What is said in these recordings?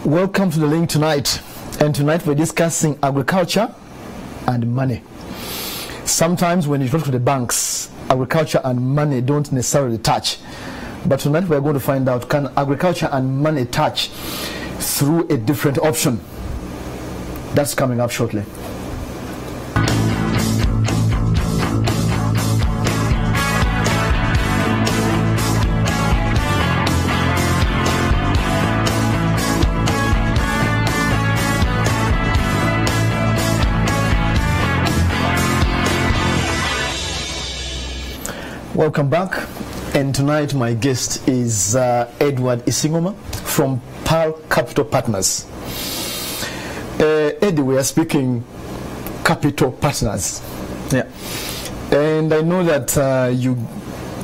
Welcome to The Link tonight. And tonight we're discussing agriculture and money. Sometimes when you talk to the banks, agriculture and money don't necessarily touch. But tonight we're going to find out, can agriculture and money touch through a different option? That's coming up shortly. Welcome back, and tonight my guest is Edward Isingoma from Pearl Capital Partners. Eddie, we are speaking capital partners. Yeah. And I know that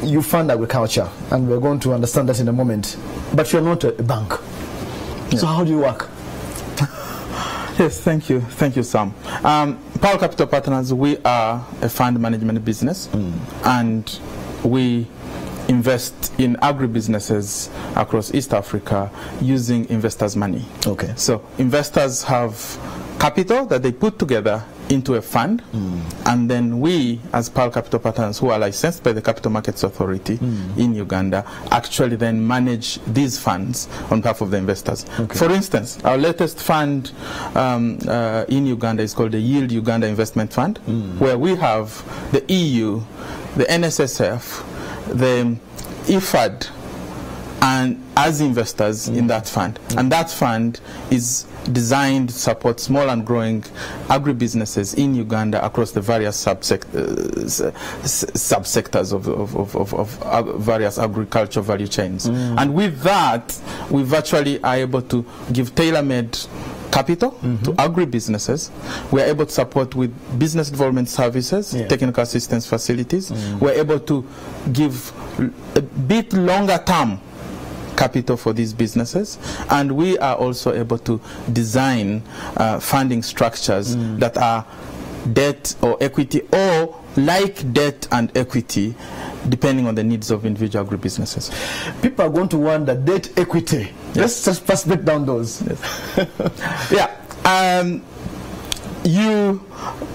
you fund agriculture, and we're going to understand that in a moment. But you're not a bank. Yeah. So how do you work? Yes, thank you. Thank you, Sam. Pearl Capital Partners, we are a fund management business, and we invest in agri-businesses across East Africa using investors' money. Okay. So investors have capital that they put together into a fund, and then we, as Pearl Capital Partners, who are licensed by the Capital Markets Authority in Uganda, actually then manage these funds on behalf of the investors. Okay. For instance, our latest fund in Uganda is called the Yield Uganda Investment Fund, where we have the EU, the NSSF, the IFAD, and as investors in that fund. And that fund is designed to support small and growing agribusinesses in Uganda across the various subsectors of various agriculture value chains. And with that, we virtually are able to give tailor-made capital to agri-businesses. We are able to support with business development services, technical assistance facilities. We're able to give a bit longer term capital for these businesses, and we are also able to design funding structures that are debt or equity, or like debt and equity, depending on the needs of individual agribusinesses. People are going to wonder, debt, equity. Yes. Let's just break down those. Yeah. You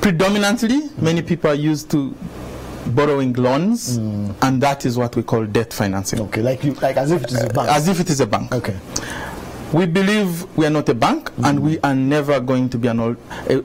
predominantly, many people are used to borrowing loans, and that is what we call debt financing. Okay, like as if it is a bank. As if it is a bank. Okay. We believe we are not a bank, and we are never going to be an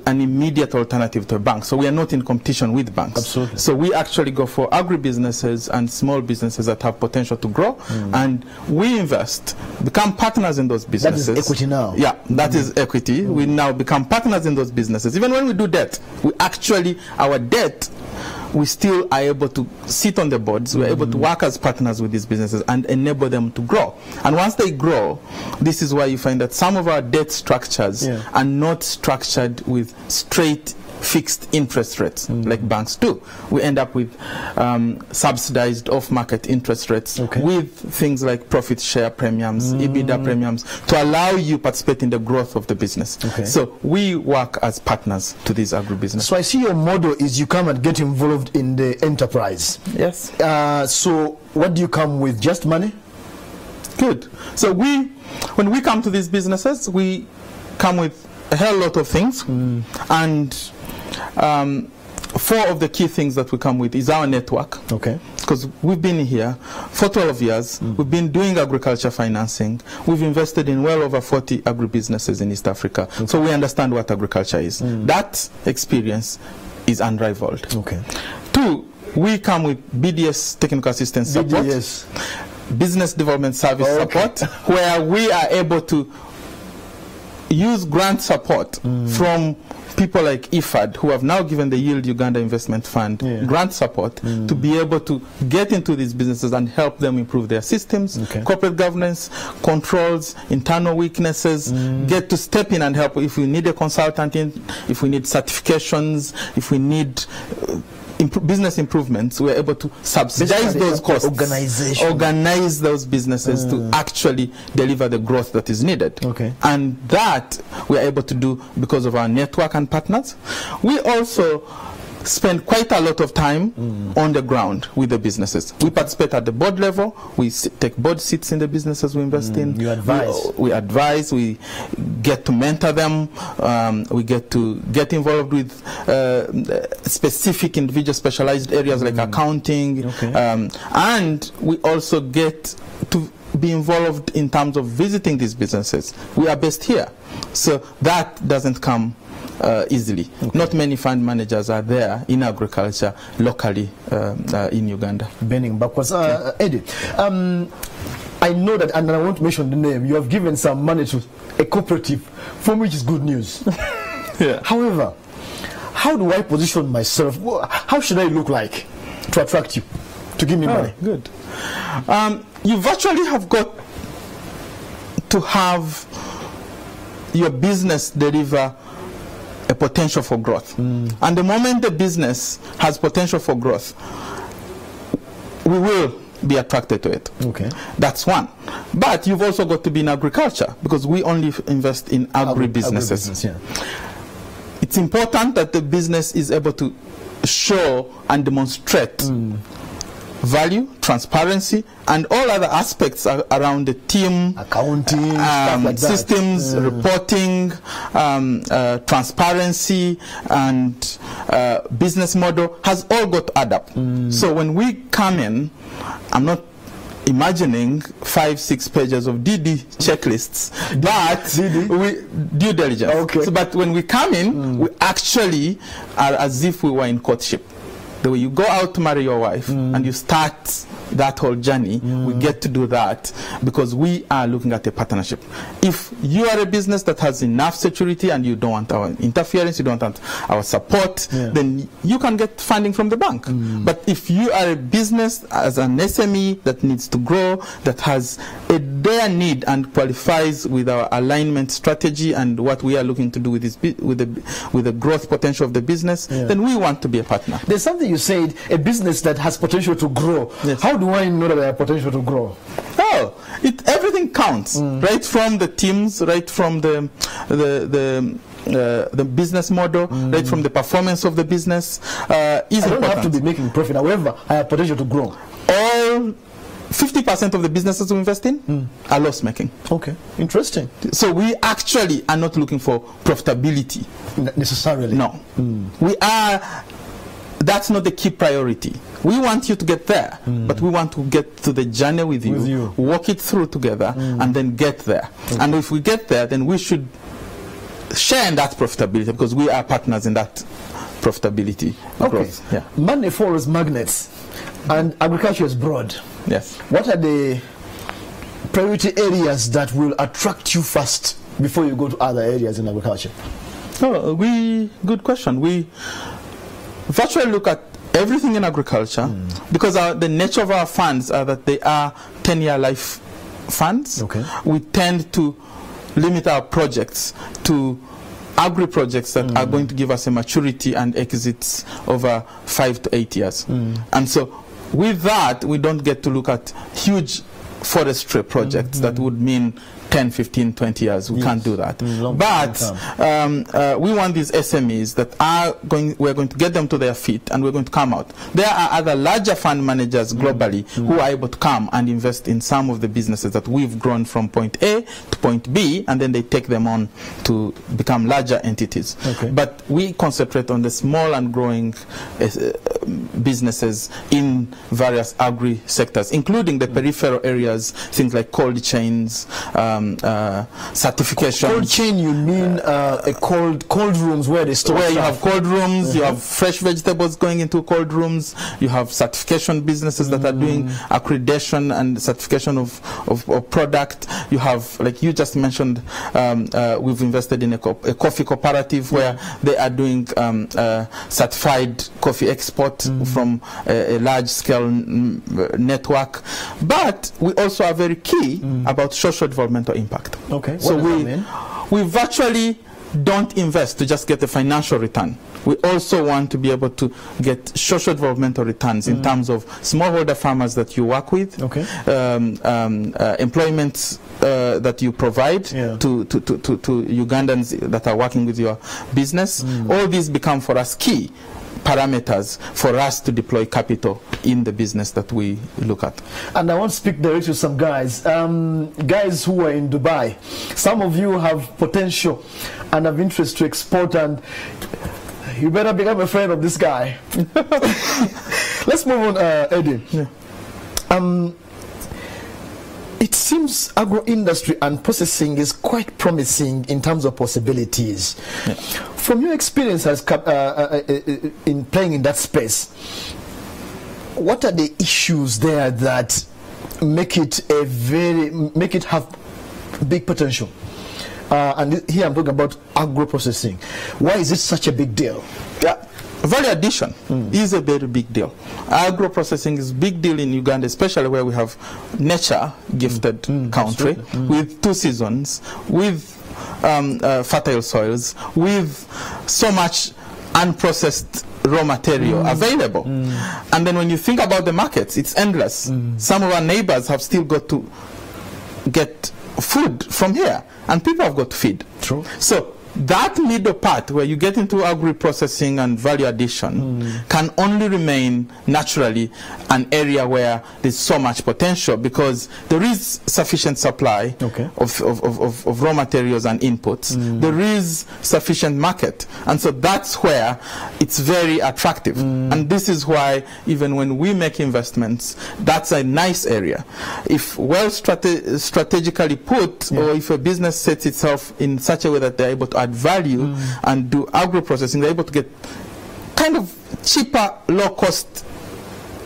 immediate alternative to a bank. So we are not in competition with banks. Absolutely. So we actually go for agribusinesses and small businesses that have potential to grow, and we invest, become partners in those businesses. That is equity now. Yeah, that is equity. We now become partners in those businesses. Even when we do debt, we actually, our debt, we still are able to sit on the boards. We're able to work as partners with these businesses and enable them to grow. And once they grow, this is why you find that some of our debt structures are not structured with straight fixed interest rates like banks do. We end up with subsidized off-market interest rates with things like profit share premiums, EBITDA premiums, to allow you participate in the growth of the business. So we work as partners to these agribusinesses. So I see your model is you come and get involved in the enterprise. Yes. So what do you come with? Just money? Good. So when we come to these businesses, we come with a hell lot of things, and four of the key things that we come with is our network. Okay. Because we've been here for 12 years. We've been doing agriculture financing. We've invested in well over 40 agribusinesses in East Africa. So we understand what agriculture is. That experience is unrivaled. Okay. Two, we come with BDS technical assistance support. Business development service support, where we are able to use grant support from people like IFAD, who have now given the Yield Uganda Investment Fund grant support to be able to get into these businesses and help them improve their systems, corporate governance, controls, internal weaknesses, get to step in and help if we need a consultant, if we need certifications, if we need business improvements. We're able to subsidize those costs, organize those businesses to actually deliver the growth that is needed. And that we're able to do because of our network and partners. We also spend quite a lot of time on the ground with the businesses. We participate at the board level. We take board seats in the businesses we invest in. You advise. We advise. We get to mentor them. We get to get involved with specific individual specialized areas like accounting. And we also get to be involved in terms of visiting these businesses. We are based here, so that doesn't come easily. Not many fund managers are there in agriculture locally in Uganda. Bending backwards. Eddie, I know that, and I want to mention the name, you have given some money to a cooperative, for which is good news. However, how do I position myself? How should I look like to attract you, to give me money? Good. You virtually have got to have your business deliver a potential for growth. And the moment the business has potential for growth, we will be attracted to it. That's one. But you've also got to be in agriculture, because we only invest in agri-businesses. It's important that the business is able to show and demonstrate value, transparency, and all other aspects around the team, accounting, stuff like systems, reporting, transparency, and business model has all got to add up. So when we come in, I'm not imagining 5-6 pages of DD checklists, but we due diligence. So, but when we come in, we actually are as if we were in courtship. The way you go out to marry your wife and you start that whole journey, we get to do that because we are looking at a partnership. If you are a business that has enough security and you don't want our interference, you don't want our support, then you can get funding from the bank. But if you are a business as an SME that needs to grow, that has a dire need and qualifies with our alignment strategy and what we are looking to do with this, with the growth potential of the business, then we want to be a partner. There's something you said, a business that has potential to grow. How do I know that I have potential to grow? Oh, everything counts, right from the teams, right from the business model, right from the performance of the business. I don't have to be making profit. However, I have potential to grow. All 50% of the businesses we invest in are loss-making. Interesting. So we actually are not looking for profitability necessarily. No, we are. That's not the key priority. We want you to get there, but we want to get to the journey with you. Walk it through together, and then get there. And if we get there, then we should share in that profitability, because we are partners in that profitability growth. Money follows magnets, and agriculture is broad. What are the priority areas that will attract you first before you go to other areas in agriculture? Good question. We virtually look at everything in agriculture because the nature of our funds are that they are 10-year life funds. We tend to limit our projects to agri projects that are going to give us a maturity and exits over 5 to 8 years. And so with that, we don't get to look at huge forestry projects that would mean 10, 15, 20 years. We can't do that. But we want these SMEs that we're going to get them to their feet and we're going to come out. There are other larger fund managers globally who are able to come and invest in some of the businesses that we've grown from point A to point B, and then they take them on to become larger entities. But we concentrate on the small and growing businesses in various agri sectors, incling the peripheral areas, things like cold chains, certifications. Cold chain, you mean cold rooms where they store where stuff. You have cold rooms, you have fresh vegetables going into cold rooms, you have certification businesses that are doing accreditation and certification of product. You have, like you just mentioned, we've invested in a coffee cooperative where they are doing certified coffee export from a large scale network. But we also are very key about social developmental impact. So we virtually don't invest to just get a financial return. We also want to be able to get social developmental returns in terms of smallholder farmers that you work with, employment that you provide to Ugandans that are working with your business. All these become for us key. parameters for us to deploy capital in the business that we look at. And I want to speak directly to some guys. Guys who are in Dubai. Some of you have potential and have interest to export, and you better become a friend of this guy. Let's move on, Eddie. Yeah. It seems agro-industry and processing is quite promising in terms of possibilities. Yeah. From your experience as in playing in that space, what are the issues there that make it have big potential? And here I'm talking about agro-processing. Why is it such a big deal? Yeah. Value addition is a very big deal. Agro-processing is a big deal in Uganda, especially where we have nature-gifted country with 2 seasons, with fertile soils, with so much unprocessed raw material available. And then when you think about the markets, it's endless. Some of our neighbors have still got to get food from here, and people have got to feed. True. So that middle part where you get into agri-processing and value addition can only remain naturally an area where there's so much potential, because there is sufficient supply of raw materials and inputs. There is sufficient market, and so that's where it's very attractive. And this is why even when we make investments, that's a nice area. If well strategically put, or if a business sets itself in such a way that they're able to add value and do agro-processing, they're able to get kind of cheaper, low-cost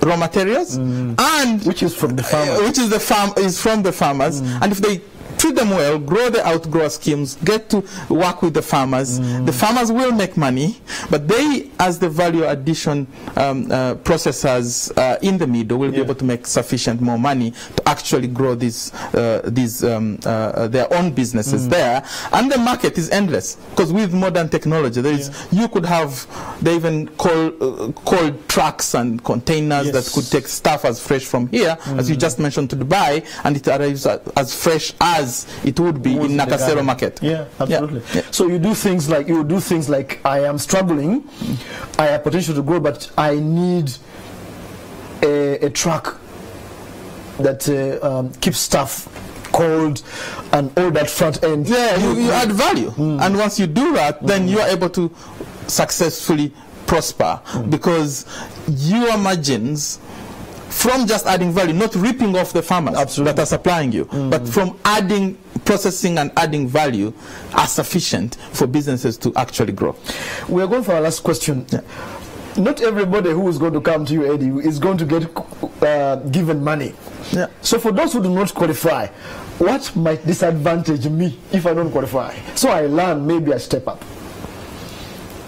raw materials, and which is from the farmers. Which is from the farmers, and if they treat them well, grow the outgrower schemes, get to work with the farmers will make money, but they, as the value addition processors in the middle, will be able to make sufficient more money to actually grow these their own businesses there. And the market is endless, because with modern technology, there is you could have, they even cold trucks and containers that could take stuff as fresh from here, as you just mentioned, to Dubai, and it arrives as fresh as it would be in Nakasero market. Yeah, absolutely. Yeah. So you do things like I am struggling, I have potential to grow, but I need a truck that keeps stuff cold and all that front end. Yeah, you add value, and once you do that, then you are able to successfully prosper, because your margins from just adding value, not ripping off the farmers that are supplying you, but from adding, processing and adding value, are sufficient for businesses to actually grow. We are going for our last question. Yeah. Not everybody who is going to come to you, Eddie, is going to get given money. Yeah. So for those who do not qualify, what might disadvantage me if I don't qualify? So I learn, maybe I step up.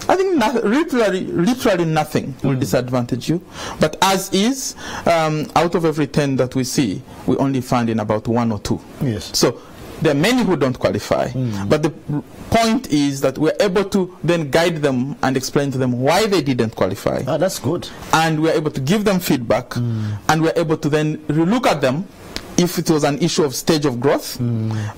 I think literally nothing will disadvantage you. But as is, out of every 10 that we see, we only find in about 1 or 2. Yes. So there are many who don't qualify. But the point is that we're able to then guide them and explain to them why they didn't qualify. Ah, that's good. And we're able to give them feedback, and we're able to then relook at them if it was an issue of stage of growth.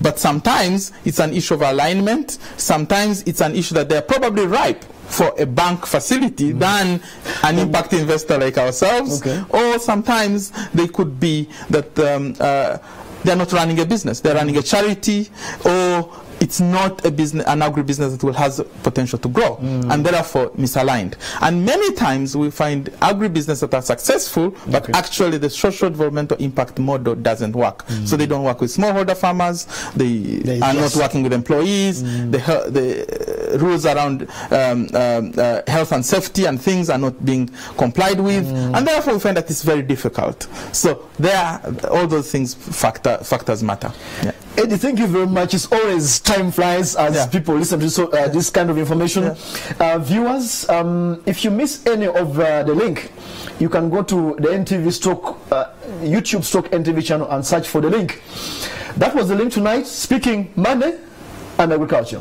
But sometimes it's an issue of alignment. Sometimes it's an issue that they're probably ripe for a bank facility than an impact investor like ourselves. Or sometimes they could be that they're not running a business, they're running a charity, or it's not a business, an agribusiness that will has potential to grow, and therefore misaligned. And many times we find agribusiness that are successful, but actually the social developmental impact model doesn't work. So they don't work with smallholder farmers, they are not working with employees, the rules around health and safety and things are not being complied with, and therefore we find that it's very difficult. So there, all those things factors matter. Eddie, thank you very much. It's always time flies as people listen to this kind of information. Viewers, if you miss any of the link, you can go to the NTV YouTube Stock NTV channel and search for the link. That was the link tonight, speaking money and agriculture.